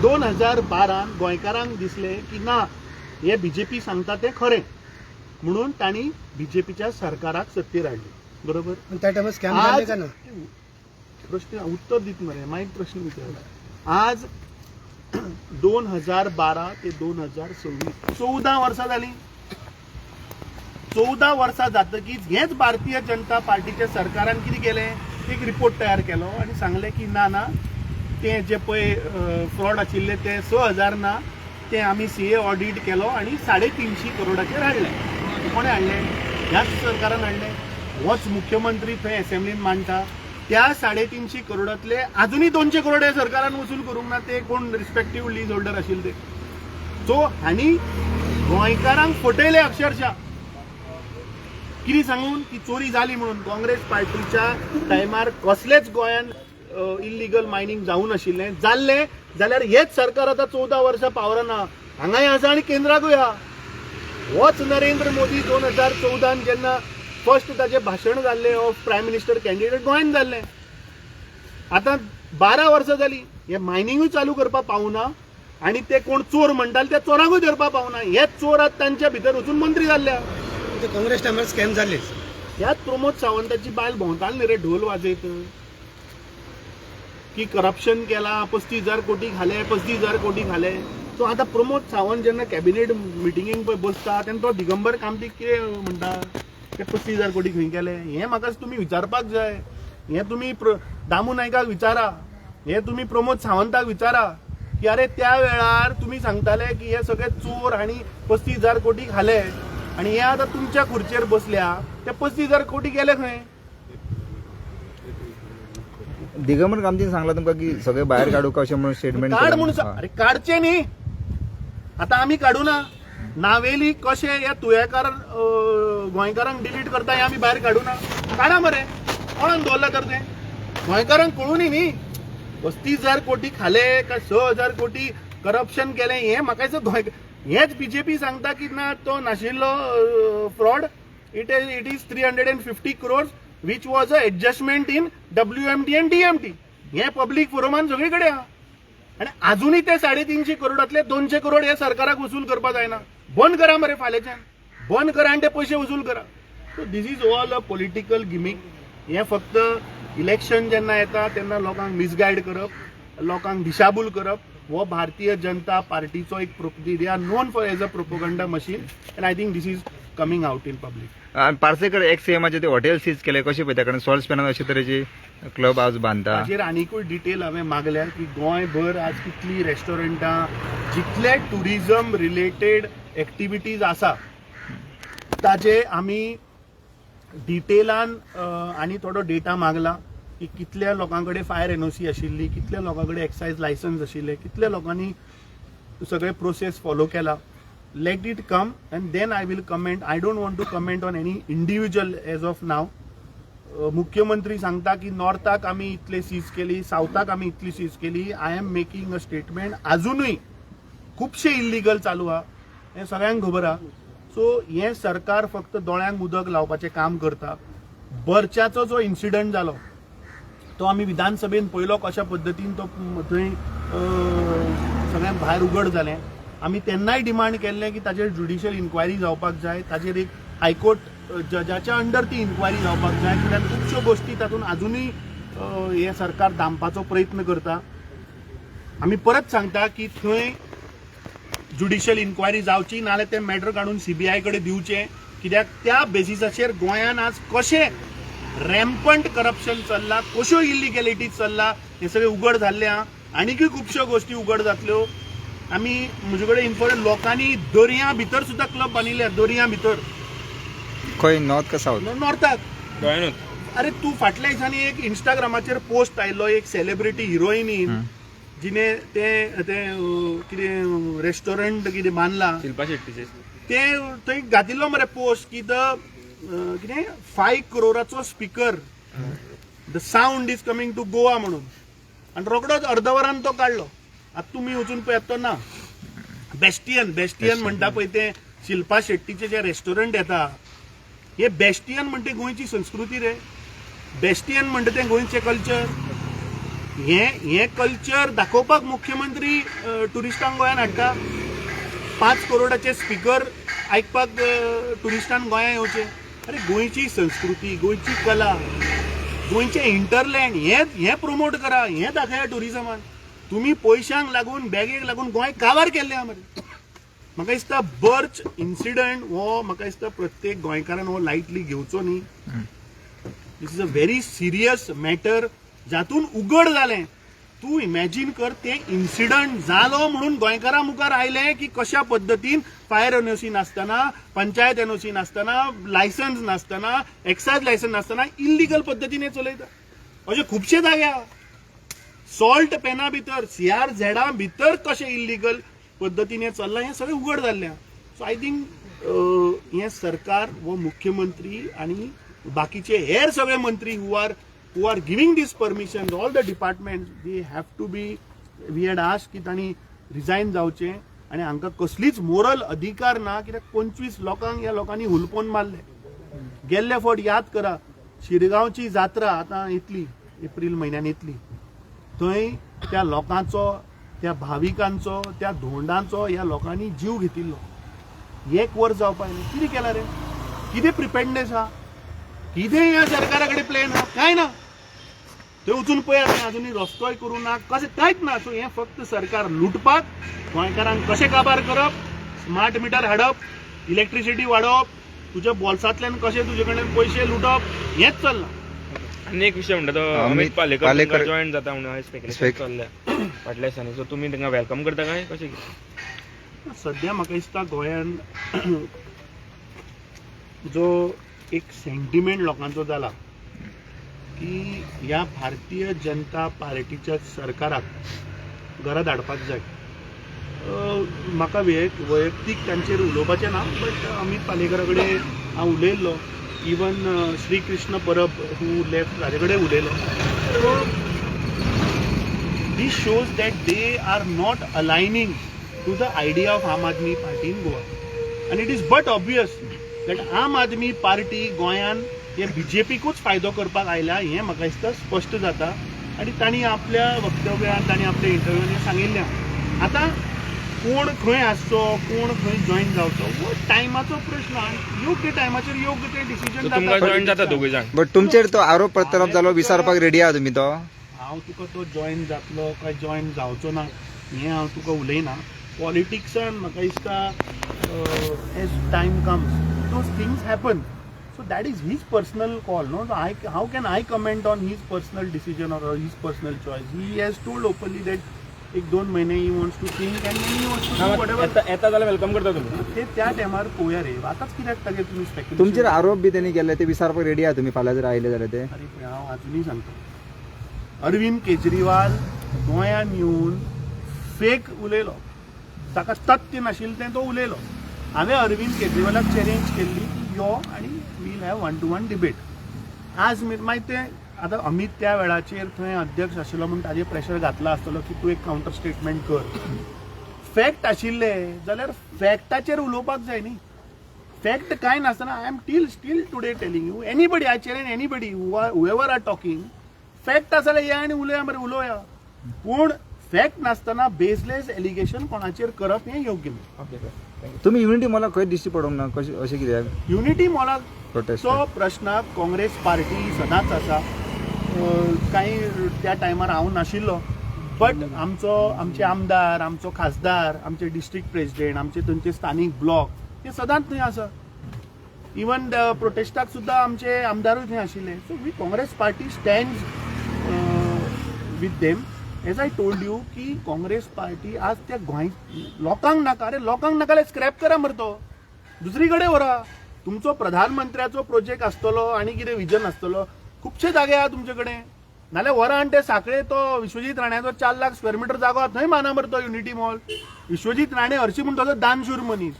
2012 गोंयकारांक दिसले की ना हे बीजेपी सांगता ते खरें म्हणून तांणी बीजेपीच्या सरकाराक सत्तेर हाडली. बरोबर. त्या टायमार स्कॅम जाले का ना? प्रश्न उत्तर दित मरे मागीर प्रश्न विचारला. आज 2012 ते 2026 14 वर्सां जाली. 14 वर्सां जातकीच हेच भारतीय जनता पार्टीच्या सरकारान कितें केलें, एक रिपोर्ट तयार केलो आनी सांगलें की ना ते जे पळय फ्रॉड आशिल्ले ते 6,000 ना, ते आमी सीए ऑडिट केलो आणि 350 करोडाचेर हाडले. कोणे हाडले? ह्याच सरकारान हाडले. होच मुख्यमंत्री थंय असेंब्लीन मांडटा. त्या 350 करोडातले अजूनही 200 करोड हे सरकारान वसूल करूंक ना. ते कोण रिस्पेक्टिव्ह लीज होल्डर आशिल्ले ते. सो हांणी गोंयकारांक फटयले अक्षरशः. कितें सांगून की चोरी जाली म्हणून. काँग्रेस पार्टीच्या टायमार कसलेच गोंयान इल्लीगल मायनिंग जावूं नाशिल्लें. जाल्लें जाल्यार हेच सरकार आतां 14 वर्सां पावराना. हांगाय आसा आनी केंद्राकूय आहा. होच नरेंद्र मोदी 2014 जेन्ना फर्स्ट ताजें भाशण जाल्लें ऑफ प्रायम मिनिस्टर कॅन्डिडेट गोंयान जाल्लें. आतां 12 वर्सां जालीं. हे मायनिंगूय चालू करपाक पावना आनी ते कोण चोर म्हणटाले त्या चोरांकूय धरपाक पावना. हेच चोर आतां तांच्या भितर वचून मंत्री जाल्ल्या. काँग्रेस टायमार स्कॅम जाले. ह्याच प्रमोद सावंताची बायल भोंवताली न्ही रे ढोल वाजयत की करप्शन केला, 35,000 कोटी घाले, 35,000 कोटी घाले. सो आतां प्रमोद सावंत जेन्ना कॅबिनेट मिटिंगेक पळय बसता तेन्ना तो दिगंबर कामती कितें म्हणटा ते 35,000 कोटी खंय केले. हें म्हाका तुमी विचारपाक जाय. हें तुमी दामू नायकाक विचारा. हें तुमी प्रमोद सावंताक विचारा की अरे त्या वेळार तुमी सांगताले की हे सगळे चोर आनी 35,000 कोटी घाले आणि हे आतां तुमच्या खुर्चेर बसल्या. ते 35,000 कोटी गेले खंय? दिगंबर कामतीन सांगला तुमकां की सगळे भायर काडू कशें म्हणून स्टेटमेंट काढ म्हणून. अरे काडचे न्ही. आतां आमी काडूना. नावेली कशे ह्या तुयेकार गोंयकारांक डिलीट करता हे आमी भायर काडूना. काडा मरे. कोणान दवरला तर ते गोंयकारांक कळूनी न्ही. 35,000 कोटी खाले काय 6,000 कोटी करप्शन केले हे म्हाका दिसता गोंय हेच बीजेपी सांगता की ना तो नाशिल्लो fraud. It is 350 crores which was a adjustment in WMT and DMT. हे पब्लीक फोरमान सगळी कडेन आहा. आणि अजूनही ते 350 करोडातले 200 करोड हे सरकाराक वसूल करपा जायना. बंद करा मरे फाल्याच्यान. बंद करा आणि ते पैसे वसूल करा. So this is all a political gimmick. हे फक्त इलेक्शन जेन्ना येता तेन्ना लोकांक मिसगायड करप, लोकांक दिशाभूल करप. हो भारतीय जनता पार्टीचो एक they are known for as a propaganda machine and I think this is coming out in public. Parsekar ex सीएमाचे ते हॉटेल सीज केले कशें पळयता कारण सॉल्ट स्पॅनान अशे तरेची क्लब हाऊस बांदता. ताजेर आनीकूय डिटेल हांवें मागल्यार की गोंयभर आज कितली रेस्टॉरंटां जितले टुरिजम रिलेटेड एक्टिविटीज आसा ताजे आमी डिटेलान आनी थोडो डेटा मागला की कितल्या लोकां कडेन फायर एनओसी आशिल्ली, कितल्या लोकां कडेन एक्सायज लायसन्स आशिल्ले, कितल्या लोकांनी सगळे प्रोसेस फॉलो केला. Let it come and then I will comment. I don't want to comment on any individual as of now. मुख्यमंत्री सांगता की नॉर्थाक आमी इतले सीज केली, साऊथाक आमी इतली सीज केली. I am making a statement. अजूनही खूपशे इल्लीगल चालू आहा हे सगळ्यांक खबर आहा. सो हे सरकार फक्त दोळ्यांक उदक लावपाचें काम करता. बर्च्याचो जो इन्सिडंट जालो तो आमी विधानसभेन पळयलो कशा पद्दतीन तो थंय सगळ्यांक भायर उघड जालें. आमी तेन्नाय डिमांड केल्लें की ताजेर ज्युडिशियल इन्क्वायरी जावपाक जाय. ताजेर एक हायकोर्ट जजाच्या अंडर ती इन्क्वायरी जावपाक जाय. कित्याक खुबश्यो गोश्टी तातूंत अजूनय हे सरकार दामपाचो प्रयत्न करता. आमी परत सांगता की थंय ज्युडिशियल इन्क्वायरी जावची नाल्यार ते मॅटर काडून सीबीआय कडेन दिवचें. कित्याक त्या बेसिसाचेर गोंयान आज कशें रॅम्पंट करप्शन चल्ला, कश्यो इल्लिगॅलिटीज चल्ला हे सगळें उघड जाल्लें आहा. आनीकूय खुबश्यो गोश्टी उघड जातल्यो. आमी म्हजे कडेन इन्फॉर्मेशन लोकांनी दर्या भितर सुद्दां क्लब बांदिल्ले. दर्या भितर खंय नॉर्थ का साऊथ? नॉर्थाक. अरे तू फाटल्या दिसांनी एक इंस्टाग्रामाचेर पोस्ट आयिल्लो एक सेलिब्रिटी हिरोईनीन जिने ते कितें रेस्टॉरंट कितें बांदला शिल्पा शेट्टीचे ते थंय घातिल्लो मरे पोस्ट की कितें 5 करोडाचो speaker the sound is coming to Goa म्हणून. आणि रोखडोच अर्दवरान तो काडलो. आता तुम्ही वचून पळयात तो ना. बेस्टियन म्हणटा पळय ते शिल्पा शेट्टीचे जे रेस्टॉरंट येता हे बेस्टियन म्हणटे गोंयची संस्कृती रे. बेस्टियन म्हणटा ते गोंयचे कल्चर. हे कल्चर दाखोवपाक मुख्यमंत्री टुरिस्टांक गोंयांत हाडटा. 5 करोडाचे स्पीकर आयकपाक टुरिस्टांक गोंयां येवचे. अरे गोंयची संस्कृती, गोंयची कला, गोंयचे इंटरलँड हे प्रमोट करा, हे दाखया टुरिजमान. तुम्ही पयशांक लागून बॅगेक लागून गोंय काबार केल्लें आहा मरे. म्हाका दिसता बर्च इन्सिडंट हो म्हाका दिसता प्रत्येक गोंयकारान हो लायटली घेवचो न्ही. This is a very serious matter. जातून उघड जालें. तूं इमॅजीन कर तें इन्सिडंट जालो म्हणून गोंयकारां मुखार आयलें की कशा पद्दतीन फायर एनओसी नासतना, पंचायत एनओसी नासतना, लायसन्स नासतना, एक्सायज लायसन्स नासतना इल्लिगल पद्दतीन हे चलयता. अशे खुबशे जागे आहा. सॉल्ट पेना भितर, CRZ भितर कशें इल्लिगल पद्दतीन हें चल्लां हें सगळें उघड जाल्लें आहा. सो आय थिंक हें सरकार वो मुख्यमंत्री आनी बाकीचे हेर सगळे मंत्री who are giving this permission, all the departments, they have to be, we had asked की तांणी रिजायन जावचें आनी हांकां कसलीच मोरल अधिकार ना. कित्याक 25 लोकांक ह्या लोकांनी हुलपोन मारले. गेल्ले फावट याद करा, शिरगांवची जात्रा आतां येतली, एप्रील म्हयन्यान येतली. थंय त्या लोकांचो, त्या भाविकांचो, त्या धोंडांचो ह्या लोकांनी जीव घेतिल्लो. 1 वर्स जावपाक आयलें. कितें केलां रे? कितें प्रिपेडनेस आहा? कितें ह्या सरकारा कडेन प्लॅन आहा? काय ना. थंय वचून पळयात, अजुनूय रस्तोय करूं ना, कशें कांयच ना. सो हें फक्त सरकार लुटपाक, गोंयकारांक कशें काबार करप, स्मार्ट मिटर हाडप, इलेक्ट्रिसिटी वाडोवप, तुज्या बोल्सांतल्यान कशें तुजे कडेन पयशे लुटप, हेंच चल्लां. आनी एक विशय म्हणटा तो अमित पालेकर जॉईन जाता म्हणून स्पेक्युलेशन चल्ल्या फाटल्या दिसांनी. सो तुमी तांकां वेलकम करता काय कशें कितें? सध्या म्हाका दिसता गोंयांत जो एक सेंटिमेंट लोकांचो जाला की ह्या भारतीय जनता पार्टीच्या सरकाराक घरा धाडपाक जाय. म्हाका वैयक्तीक तांचेर उलोवपाचें ना, बट अमित पालेकरा कडेन हांव उलयल्लो. Even Shri Krishna Parab who left ताजे कडेन उलयलो. So this shows that they are not aligning to the idea of Aam Aadmi Party in Goa. आनी it is but obvious that Aam Aadmi party गोंयान हे बीजेपीकूच फायदो करपाक आयल्या हें म्हाका दिसता स्पश्ट जाता. आनी तांणी आपल्या वक्तव्यान, तांणी आपल्या इंटरव्यून हें सांगिल्लें. आतां कोण खंय आसचो, कोण खंय जॉईन जावचो, हो टायमाचो प्रश्न. आनी योग्य टायमाचेर योग्य तें डिसिजन तुमकां जॉईन जाता दोगूय जाण. बट तुमचेर तो आरोप प्रत्यारोप जालो, विचारपाक रेडी आहा तुमी तो? हांव तुका तो जॉईन जातलो काय जॉईन जावचो ना हें हांव तुका उलयना. पॉलिटिक्सान म्हाका दिसता as time comes those things happen. So that is his personal call, no? So how can I comment on his personal decision or his personal choice? He has told openly that 1-2 महिने he wants to think and he wants to do whatever. येता जाल्यार welcome करता तुमी. ते त्या टायमार पळोवया रे. आतांच कित्याक ताजेर तुमी स्पेक्युलेशन? तुमचेर आरोप बी त्यांनी केले ते विचारपाक रेडी आहा तुमी फाल्यां जर आयले जाल्यार ते? अरे पण हांव अजुनूय सांगता, अरविंद केजरीवाल गोंयांत येवन फेक उलयलो. ताका तथ्य नाशिल्लें तें तो उलयलो. हांवें अरविंद केजरीवालाक चॅलेंज केल्ली की यो आनी वील हॅव 1-to-1 डिबेट. आज मागीर तें आतां अमित त्या वेळाचेर थंय अध्यक्ष आशिल्लो म्हणून ताजेर प्रेशर घातला आसतलो की तूं एक कावंटर स्टेटमेंट कर. फॅक्ट आशिल्ले जाल्यार फॅक्टाचेर उलोवपाक जाय न्ही. फॅक्ट कांय नासतना I am still today telling you, anybody, I challenge anybody whoever are talking, fact आसा जाल्यार या आनी उलया मरे, उलोवया. पूण फॅक्ट नासतना बेसलेस एलिगेशन कोणाचेर करप हें योग्य न्ही. तुम्ही युनिटी मला खंय दिश्टी पडोंक ना कशें अशें कित्याक? युनिटी मॉलाक प्रोटेस्ट तो प्रश्न काँग्रेस पार्टी सदांच आसा. कांय त्या टायमार हांव नाशिल्लो, बट आमचे आमदार, आमचो खासदार, आमचे डिस्ट्रिक्ट प्रेसिडेंट, आमचे थंयचे स्थानीक ब्लॉक हे सदांच थंय आसा. इवन प्रोटेस्टाक सुद्दां आमचे आमदारूय थंय आशिल्ले. So we Congress party stands with them. As I told you की काँग्रेस पार्टी आज त्या गोंय लोकांक नाका. अरे लोकांक नाका जाल्यार स्क्रॅप करा मरे, तो दुसरी कडेन व्हरा. तुमचो प्रधानमंत्र्याचो प्रोजेक्ट आसतलो आनी कितें विजन आसतलो, खुबशे जागे आहा तुमचे कडेन. नाल्यार व्हरा आनी ते साखळे तो विश्वजीत राण्याचो 4 लाख स्क्वेअर मिटर जागो आहा थंय माना मरे तो युनिटी मॉल. विश्वजीत राणे हरशी म्हणटा तो दानशूर मनीस,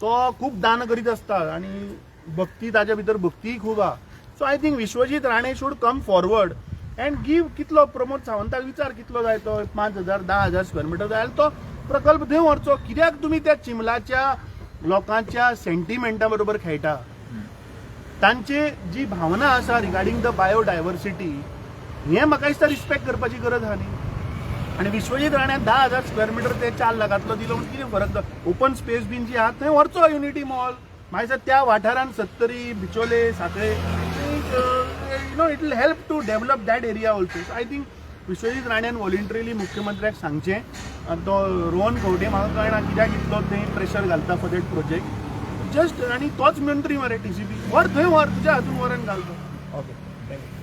तो खूब दान करीत आसता आनी भक्ती ताच्या भितर भक्तीय खूब आहा. So I think Vishwajit Rane should come forward and give. कितलो प्रमोद सावंताक विचार कितलो जाय तो, 5,000 10,000 स्क्वेअर मिटर जाय तो प्रकल्प थंय व्हरचो. कित्याक तुमी त्या चिमलाच्या लोकांच्या सेंटिमेंटा बरोबर खेळटा? तांची जी भावना आसा रिगार्डिंग द बायोडायवर्सिटी हें म्हाका दिसता रिस्पेक्ट करपाची गरज आहा न्ही. आनी विश्वजीत राण्यान 10,000 स्क्वेअर मिटर ते 4 लाखांतलो दिलो म्हणजे कितें फरक जाता. ओपन स्पेस बीन जी आहा थंय व्हरचो युनिटी मॉल. मागीर त्या वाठारांत Sattari Bicholim Sanquelim it will help to develop that area also. So I think Vishwajit राण्यान वॉलंटरीली मुख्यमंत्र्याक सांगचें. आनी तो रोहन खंवटे म्हाका कळना कित्याक इतलो थंय प्रेशर घालता फॉर दॅट प्रोजेक्ट. जस्ट आनी तोच मंत्री मरे TCP व्हर थंय व्हर तुज्या हातून व्हर आनी घाल तो. Okay thank you.